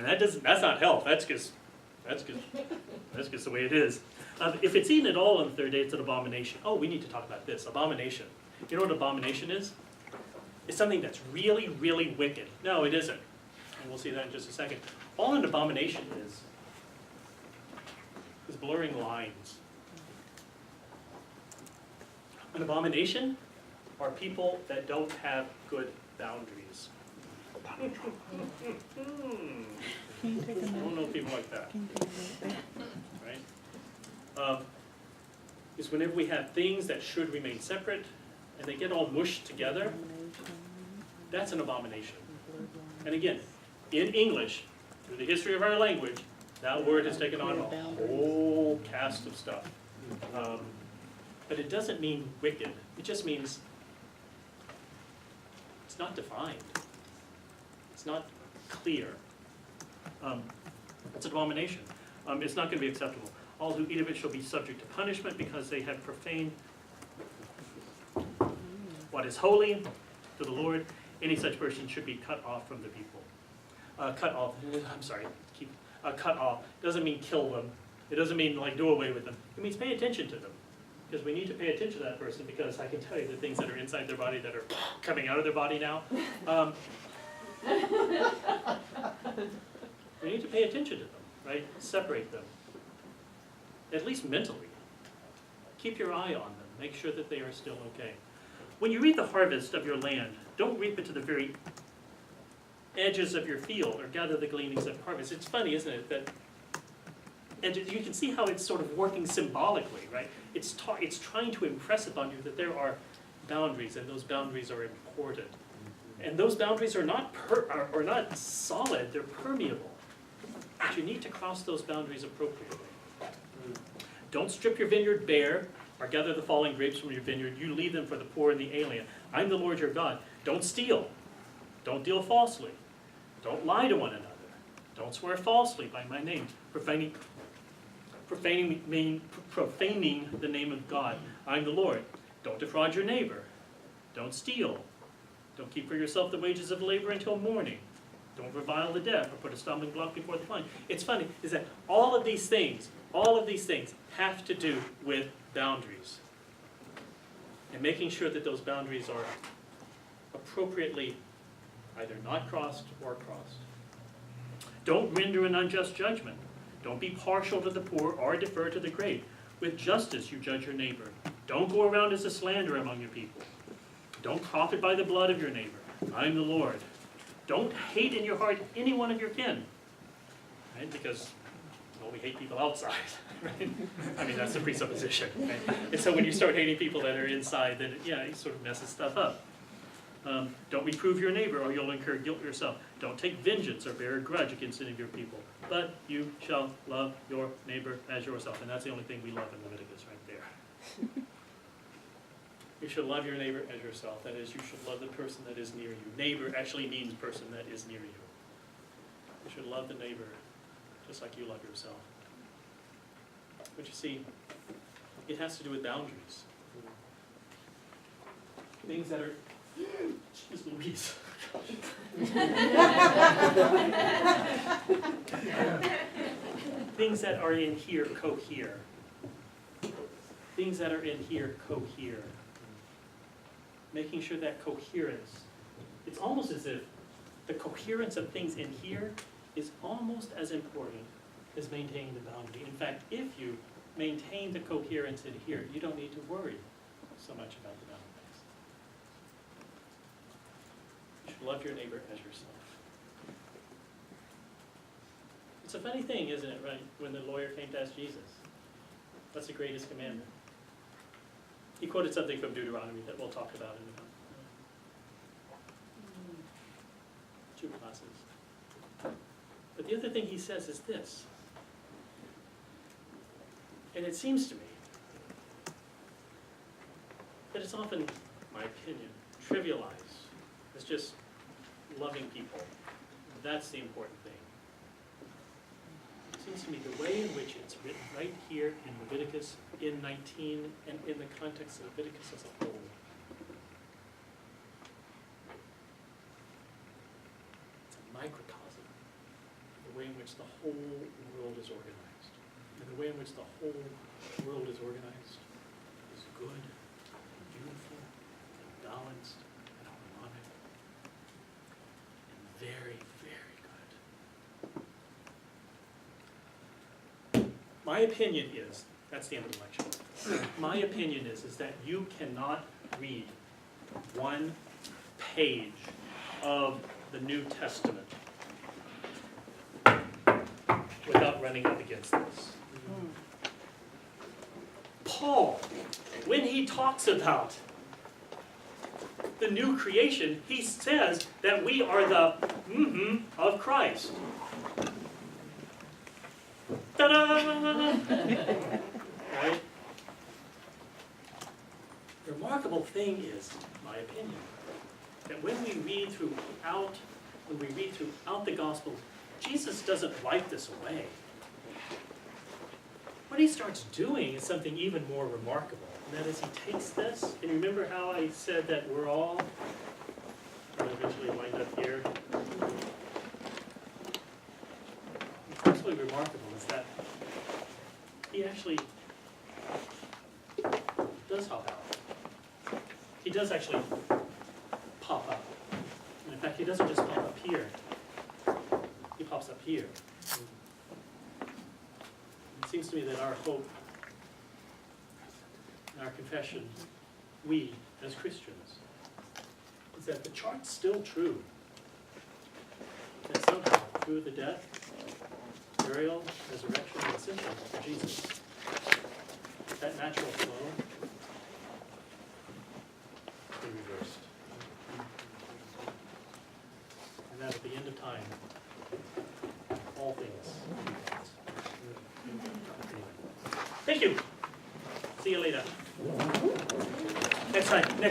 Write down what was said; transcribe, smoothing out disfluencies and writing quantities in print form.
And that's not health, that's just the way it is. If it's eaten at all on the third day, it's an abomination. Oh, we need to talk about this, abomination. You know what abomination is? It's something that's really, really wicked. No, it isn't. And we'll see that in just a second. All an abomination is blurring lines. An abomination are people that don't have good boundaries. I don't know people like that. Right? Is whenever we have things that should remain separate and they get all mushed together, that's an abomination. And again, in English, through the history of our language, that word has taken on a whole cast of stuff. But it doesn't mean wicked. It just means it's not defined. It's not clear. It's an abomination. It's not going to be acceptable. All who eat of it shall be subject to punishment because they have profaned what is holy to the Lord. Any such person should be cut off from the people. Cut off doesn't mean kill them. It doesn't mean like do away with them. It means pay attention to them. Because we need to pay attention to that person, because I can tell you the things that are inside their body that are coming out of their body now. We need to pay attention to them, right? Separate them. At least mentally. Keep your eye on them. Make sure that they are still okay. When you reap the harvest of your land, don't reap it to the very edges of your field or gather the gleanings of harvest. It's funny, isn't it, that, and you can see how it's sort of working symbolically, right? It's trying to impress upon you that there are boundaries, and those boundaries are important. And those boundaries are not solid, they're permeable. But you need to cross those boundaries appropriately. Don't strip your vineyard bare, or gather the fallen grapes from your vineyard. You leave them for the poor and the alien. I'm the Lord your God. Don't steal. Don't deal falsely. Don't lie to one another. Don't swear falsely by my name. Profaning the name of God. I'm the Lord. Don't defraud your neighbor. Don't steal. Don't keep for yourself the wages of labor until morning. Don't revile the deaf or put a stumbling block before the blind. It's funny, is that all of these things have to do with boundaries. And making sure that those boundaries are appropriately either not crossed or crossed. Don't render an unjust judgment. Don't be partial to the poor or defer to the great. With justice you judge your neighbor. Don't go around as a slanderer among your people. Don't profit by the blood of your neighbor. I am the Lord. Don't hate in your heart any one of your kin. Right? Because, well, we hate people outside. Right? I mean, that's the presupposition. Right? And so when you start hating people that are inside, then it sort of messes stuff up. Don't reprove your neighbor or you'll incur guilt yourself. Don't take vengeance or bear a grudge against any of your people. But you shall love your neighbor as yourself. And that's the only thing we love in Leviticus right there. You should love your neighbor as yourself. That is, you should love the person that is near you. Neighbor actually means person that is near you. You should love the neighbor just like you love yourself. But you see, it has to do with boundaries. Things that are... Jeez Louise. Things that are in here cohere. Things that are in here cohere. Making sure that coherence, it's almost as if the coherence of things in here is almost as important as maintaining the boundary. In fact, if you maintain the coherence in here, you don't need to worry so much about the boundaries. You should love your neighbor as yourself. It's a funny thing, isn't it, right, when the lawyer came to ask Jesus, what's the greatest commandment? He quoted something from Deuteronomy that we'll talk about in about 2 classes. But the other thing he says is this, and it seems to me that it's often, my opinion, trivialized as just loving people. That's the important thing. It seems to me the way in which it's written right here in Leviticus, in 19, and in the context of Leviticus as a whole, it's a microcosm of the way in which the whole world is organized. And the way in which the whole world is organized is good, and beautiful, and balanced, and harmonic, and very, very good. My opinion is, that's the end of the lecture. My opinion is that you cannot read one page of the New Testament without running up against this. Paul, when he talks about the new creation, he says that we are the of Christ. Ta-da! Right? The remarkable thing is, in my opinion, that when we read throughout the Gospels, Jesus doesn't wipe this away. What he starts doing is something even more remarkable, and that is he takes this, and remember how I said that we're all going to eventually wind up here? What's absolutely remarkable is that he actually does hop out. He does actually pop up. And in fact, he doesn't just pop up here. He pops up here. It seems to me that our hope, our confession, we as Christians, is that the chart's still true. That somehow, through the death, burial, resurrection, and ascension of Jesus, that natural flow be reversed. And that at the end of time, all things. Thank you. See you later. Next time.